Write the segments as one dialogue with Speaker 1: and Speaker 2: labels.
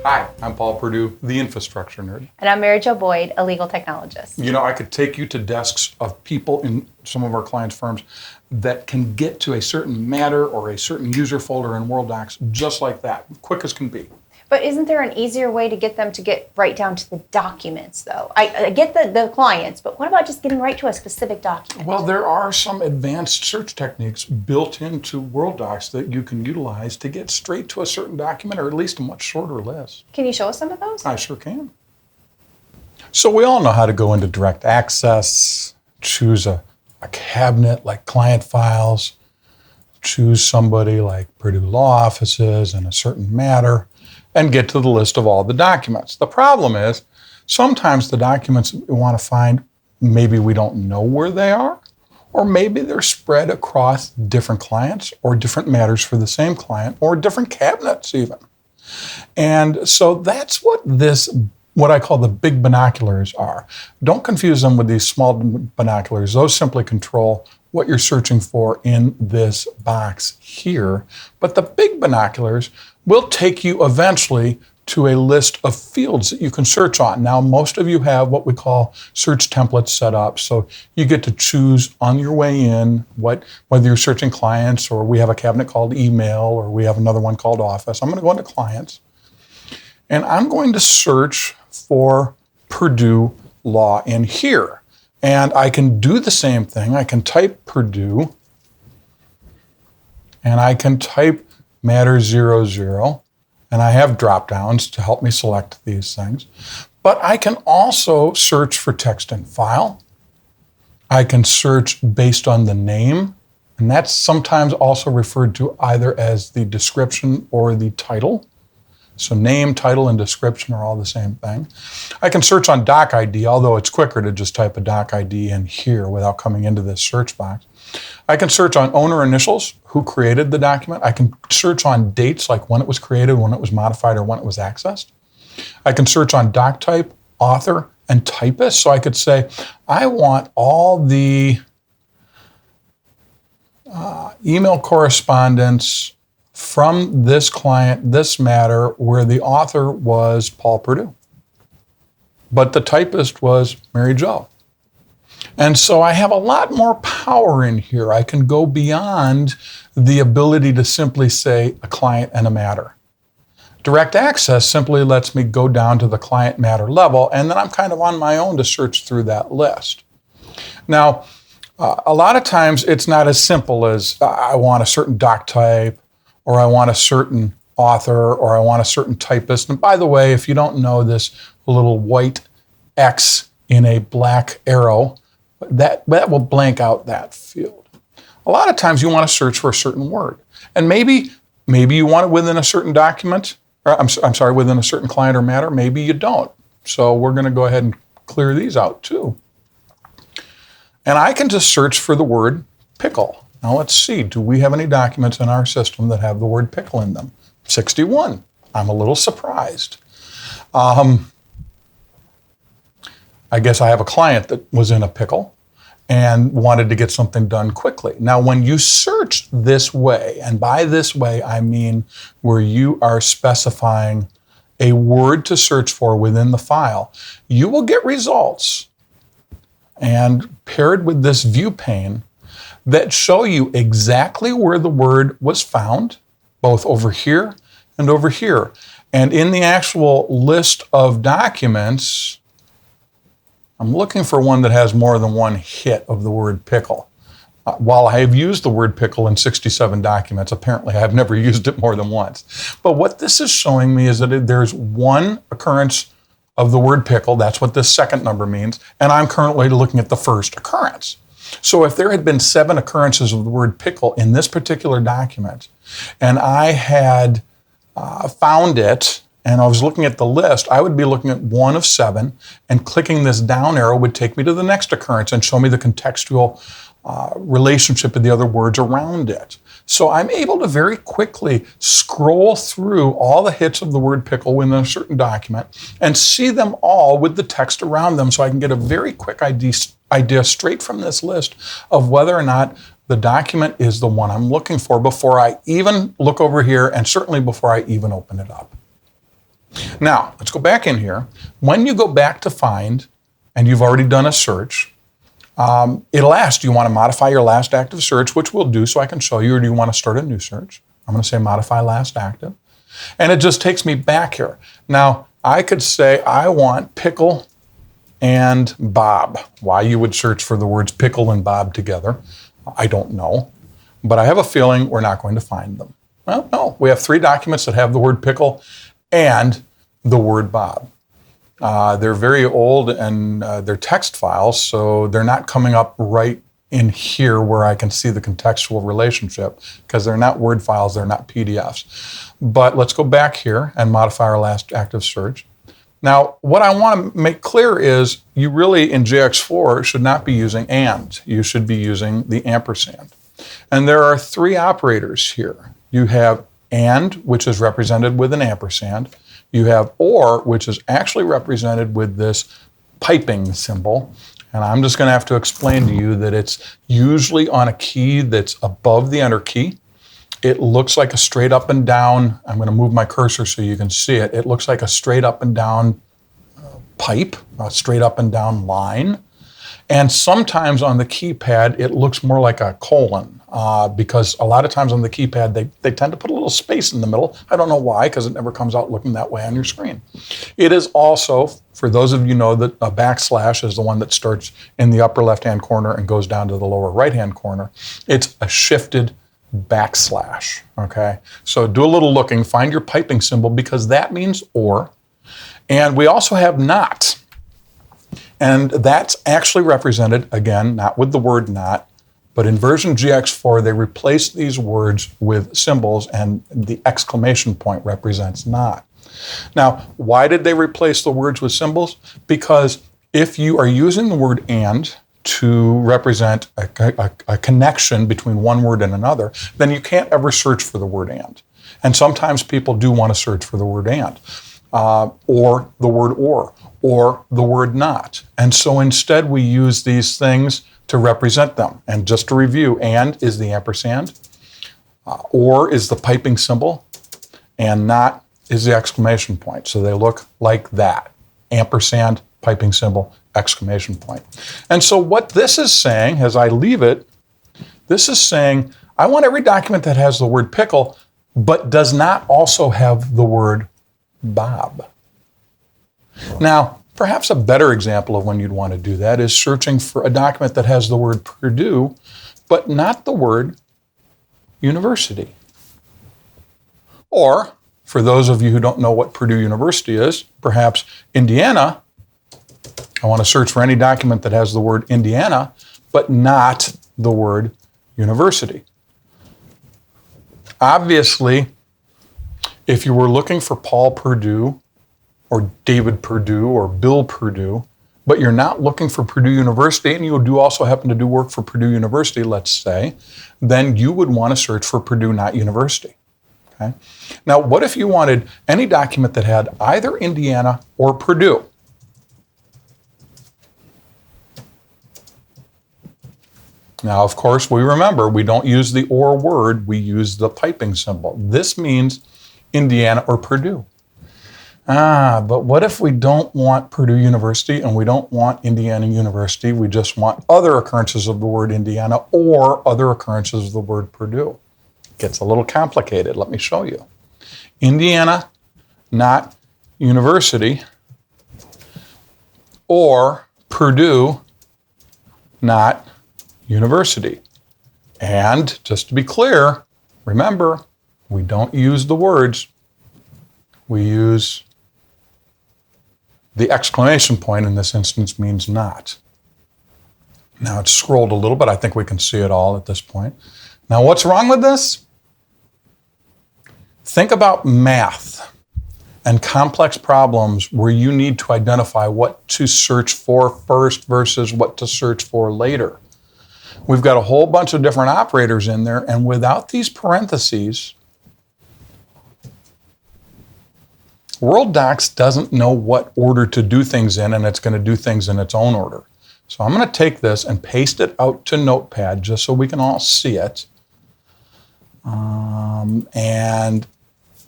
Speaker 1: Hi, I'm Paul Perdue, the infrastructure nerd.
Speaker 2: And I'm Mary Jo Boyd, a legal technologist.
Speaker 1: You know, I could take you to desks of people in some of our clients' firms that can get to a certain matter or a certain user folder in Worldox just like that, quick as can be.
Speaker 2: But isn't there an easier way to get them to get right down to the documents, though? I get the clients, but what about just getting right to a specific document?
Speaker 1: Well, there are some advanced search techniques built into Worldox that you can utilize to get straight to a certain document, or at least a much shorter list.
Speaker 2: Can you show us some of those?
Speaker 1: I sure can. So we all know how to go into direct access, choose a cabinet like client files, choose somebody like Purdue Law Offices in a certain matter, and get to the list of all the documents. The problem is, sometimes the documents we want to find, maybe we don't know where they are, or maybe they're spread across different clients or different matters for the same client, or different cabinets even. And so that's what I call the big binoculars are. Don't confuse them with these small binoculars. Those simply control what you're searching for in this box here. But the big binoculars will take you eventually to a list of fields that you can search on. Now, most of you have what we call search templates set up. So you get to choose on your way in whether you're searching clients, or we have a cabinet called email, or we have another one called office. I'm going to go into clients, and I'm going to search for Purdue Law in here. And I can do the same thing. I can type Purdue, and I can type matter 00, and I have drop downs to help me select these things. But I can also search for text and file. I can search based on the name, and that's sometimes also referred to either as the description or the title. So name, title, and description are all the same thing. I can search on doc ID, although it's quicker to just type a doc ID in here without coming into this search box. I can search on owner initials, who created the document. I can search on dates, like when it was created, when it was modified, or when it was accessed. I can search on doc type, author, and typist. So I could say, I want all the email correspondence from this client, this matter, where the author was Paul Perdue, but the typist was Mary Jo. And so I have a lot more power in here. I can go beyond the ability to simply say a client and a matter. Direct access simply lets me go down to the client matter level, and then I'm kind of on my own to search through that list. Now, a lot of times it's not as simple as I want a certain doc type, or I want a certain author, or I want a certain typist. And by the way, if you don't know this little white X in a black arrow, that will blank out that field. A lot of times you want to search for a certain word. And maybe you want it within a certain document, or I'm sorry, within a certain client or matter. Maybe you don't. So we're going to go ahead and clear these out too. And I can just search for the word pickle. Now let's see, do we have any documents in our system that have the word pickle in them? 61. I'm a little surprised. I guess I have a client that was in a pickle and wanted to get something done quickly. Now, when you search this way, and by this way I mean where you are specifying a word to search for within the file, you will get results. And paired with this view pane, that show you exactly where the word was found, both over here and over here. And in the actual list of documents, I'm looking for one that has more than one hit of the word pickle. While I have used the word pickle in 67 documents, apparently I've never used it more than once. But what this is showing me is that there's one occurrence of the word pickle. That's what this second number means. And I'm currently looking at the first occurrence. So if there had been 7 occurrences of the word pickle in this particular document, and I had found it, and I was looking at the list, I would be looking at one of 7, and clicking this down arrow would take me to the next occurrence and show me the contextual relationship of the other words around it. So I'm able to very quickly scroll through all the hits of the word pickle within a certain document and see them all with the text around them, so I can get a very quick idea straight from this list of whether or not the document is the one I'm looking for before I even look over here, and certainly before I even open it up. Now, let's go back in here. When you go back to find, and you've already done a search, it'll ask, do you want to modify your last active search, which we'll do so I can show you, or do you want to start a new search? I'm going to say modify last active. And it just takes me back here. Now, I could say I want pickle and Bob. Why you would search for the words pickle and Bob together, I don't know. But I have a feeling we're not going to find them. Well, no, we have 3 documents that have the word pickle and the word Bob. They're very old and they're text files, so they're not coming up right in here where I can see the contextual relationship because they're not Word files, they're not PDFs. But let's go back here and modify our last active search. Now, what I want to make clear is you really in JX4 should not be using and. You should be using the ampersand. And there are 3 operators here. You have and, which is represented with an ampersand. You have or, which is actually represented with this piping symbol. And I'm just going to have to explain to you that it's usually on a key that's above the enter key. It looks like a straight up and down, I'm going to move my cursor so you can see it. It looks like a straight up and down pipe, a straight up and down line. And sometimes on the keypad, it looks more like a colon because a lot of times on the keypad, they tend to put a little space in the middle. I don't know why, because it never comes out looking that way on your screen. It is also, for those of you know that a backslash is the one that starts in the upper left-hand corner and goes down to the lower right-hand corner. It's a shifted backslash, okay? So do a little looking, find your piping symbol because that means or. And we also have not. And that's actually represented, again, not with the word not, but in version GX4, they replaced these words with symbols and the exclamation point represents not. Now, why did they replace the words with symbols? Because if you are using the word and to represent a connection between one word and another, then you can't ever search for the word and. And sometimes people do want to search for the word and, or the word or the word not. And so instead we use these things to represent them. And just to review, and is the ampersand, or is the piping symbol, and not is the exclamation point. So they look like that. Ampersand, piping symbol, exclamation point. And so what this is saying, as I leave it, this is saying, I want every document that has the word pickle, but does not also have the word Bob. Now, perhaps a better example of when you'd want to do that is searching for a document that has the word Purdue, but not the word university. Or, for those of you who don't know what Purdue University is, perhaps Indiana. I want to search for any document that has the word Indiana, but not the word university. Obviously, if you were looking for Paul Purdue or David Purdue or Bill Purdue, but you're not looking for Purdue University and you do also happen to do work for Purdue University, let's say, then you would want to search for Purdue, not university. Okay? Now, what if you wanted any document that had either Indiana or Purdue? Now, of course, we remember we don't use the or word, we use the piping symbol. This means Indiana or Purdue. But what if we don't want Purdue University and we don't want Indiana University, we just want other occurrences of the word Indiana or other occurrences of the word Purdue? It gets a little complicated. Let me show you. Indiana, not university, or Purdue, not university. And just to be clear, remember, we don't use the words. We use the exclamation point in this instance means not. Now it's scrolled a little bit. I think we can see it all at this point. Now what's wrong with this? Think about math and complex problems where you need to identify what to search for first versus what to search for later. We've got a whole bunch of different operators in there, and without these parentheses, Worldox doesn't know what order to do things in, and it's going to do things in its own order. So I'm going to take this and paste it out to Notepad just so we can all see it. And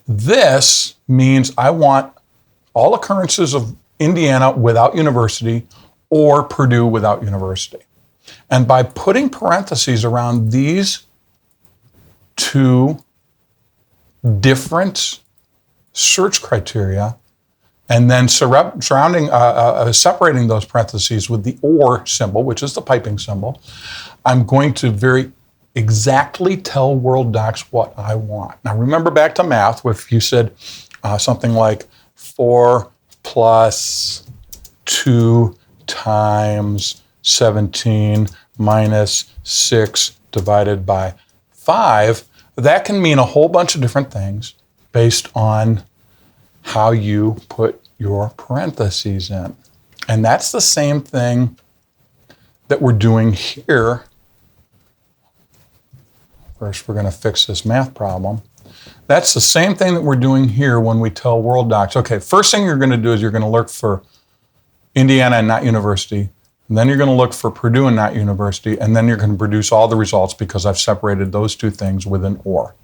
Speaker 1: this means I want all occurrences of Indiana without university or Purdue without university. And by putting parentheses around these two different search criteria, and then separating those parentheses with the or symbol, which is the piping symbol, I'm going to very exactly tell Worldox what I want. Now remember back to math, if you said something like 4 plus 2 times 17 minus 6 divided by 5, that can mean a whole bunch of different things based on how you put your parentheses in. And that's the same thing that we're doing here. First, we're going to fix this math problem. That's the same thing that we're doing here when we tell Worldox, okay, first thing you're going to do is you're going to look for Indiana and not university, and then you're going to look for Purdue and not university, and then you're going to produce all the results because I've separated those two things with an or.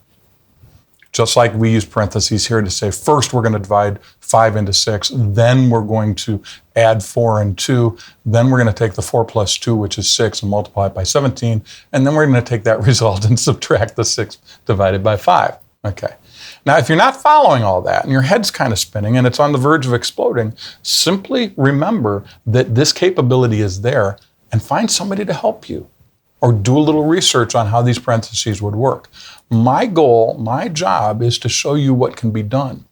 Speaker 1: Just like we use parentheses here to say, first we're going to divide 5 into 6, then we're going to add 4 and 2, then we're going to take the 4 plus 2, which is 6, and multiply it by 17, and then we're going to take that result and subtract the 6 divided by 5. Okay. Now, if you're not following all that and your head's kind of spinning and it's on the verge of exploding, simply remember that this capability is there and find somebody to help you or do a little research on how these parentheses would work. My goal, my job is to show you what can be done.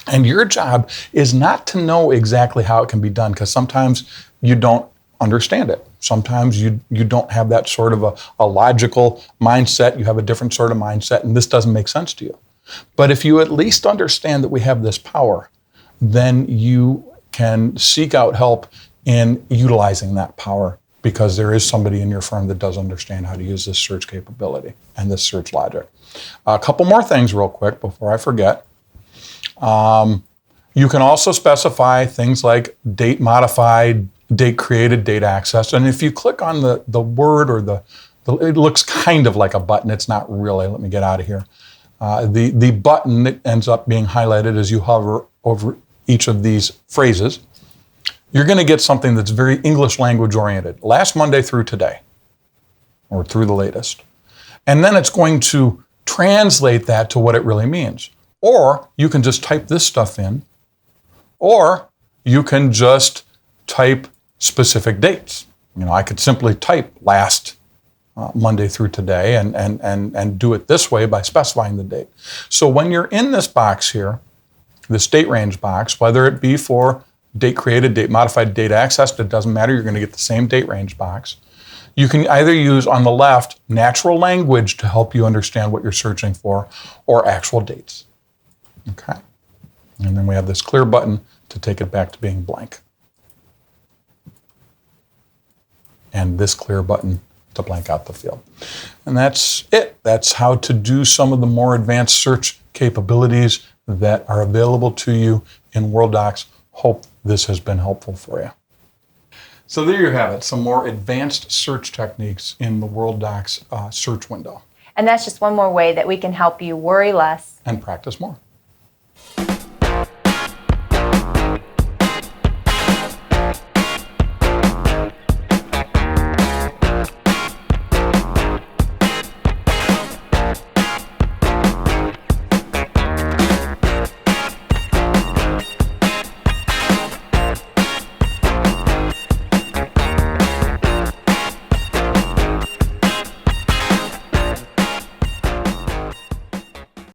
Speaker 1: And your job is not to know exactly how it can be done, because sometimes you don't understand it. Sometimes you don't have that sort of a logical mindset. You have a different sort of mindset, and this doesn't make sense to you. But if you at least understand that we have this power, then you can seek out help in utilizing that power, because there is somebody in your firm that does understand how to use this search capability and this search logic. A couple more things real quick before I forget. You can also specify things like date modified, date created, date accessed. And if you click on the word or it looks kind of like a button. It's not really. Let me get out of here. The button that ends up being highlighted as you hover over each of these phrases, you're going to get something that's very English language oriented. Last Monday through today, or through the latest. And then it's going to translate that to what it really means. Or you can just type this stuff in, or you can just type specific dates. I could simply type last Monday through today and do it this way by specifying the date. So when you're in this box here, this date range box, whether it be for date created, date modified, date accessed, it doesn't matter, you're going to get the same date range box. You can either use on the left natural language to help you understand what you're searching for, or actual dates. Okay. And then we have this clear button to take it back to being blank. And this clear button to blank out the field. And that's it. That's how to do some of the more advanced search capabilities that are available to you in Worldox. Hope this has been helpful for you. So there you have it, some more advanced search techniques in the Worldox search window.
Speaker 2: And that's just one more way that we can help you worry less
Speaker 1: and practice more.